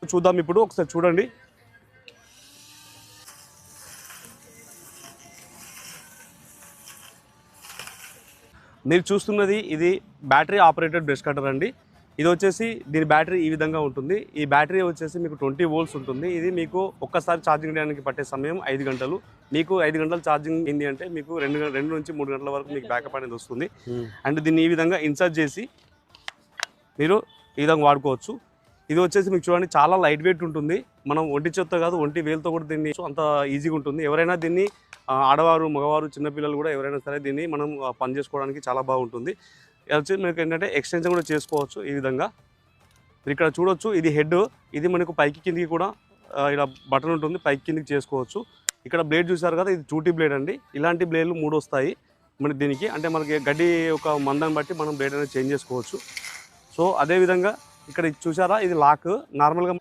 చూద్దాం ఇప్పుడు ఒకసారి చూడండి. మీరు చూస్తున్నది ఇది బ్యాటరీ ఆపరేటెడ్ బ్రష్ కటర్ అండి. ఇది వచ్చేసి దీని బ్యాటరీ ఈ విధంగా ఉంటుంది. ఈ బ్యాటరీ వచ్చేసి మీకు 20 వోల్ట్స్ ఉంటుంది. ఇది మీకు ఒక్కసారి ఛార్జింగ్ చేయడానికి పట్టే సమయం 5 గంటలు. మీకు 5 గంటలు ఛార్జింగ్ అయింది అంటే మీకు 2 నుంచి 3 గంటల వరకు మీకు బ్యాకప్ అనేది వస్తుంది. అండ్ దీన్ని ఈ విధంగా ఇన్సర్ట్ చేసి మీరు ఈ విధంగా వాడుకోవచ్చు. ఇది వచ్చేసి మీకు చూడండి చాలా లైట్ వెయిట్ ఉంటుంది. మనం ఒంటి చేత్తో కాదు ఒంటి వేలుతో కూడా దీన్ని అంత ఈజీగా ఉంటుంది. ఎవరైనా దీన్ని ఆడవారు, మగవారు, చిన్నపిల్లలు కూడా ఎవరైనా సరే దీన్ని మనం పని చేసుకోవడానికి చాలా బాగుంటుంది. ఇది వచ్చి మీకు ఏంటంటే ఎక్స్టెన్షన్ కూడా చేసుకోవచ్చు. ఈ విధంగా మీరు ఇక్కడ చూడొచ్చు. ఇది హెడ్, ఇది మనకు పైకి కిందికి కూడా ఇలా బటన్ ఉంటుంది, పైకి కిందికి చేసుకోవచ్చు. ఇక్కడ బ్లేడ్ చూసారు కదా, ఇది 2T బ్లేడ్ అండి. ఇలాంటి బ్లేడ్లు 3 వస్తాయి మనకి దీనికి. అంటే మనకి గడ్డి ఒక మందాన్ని బట్టి మనం బ్లేడ్ అనేది చేంజ్ చేసుకోవచ్చు. సో అదేవిధంగా ఇక్కడ చూసారా, ఇది లాక్. నార్మల్గా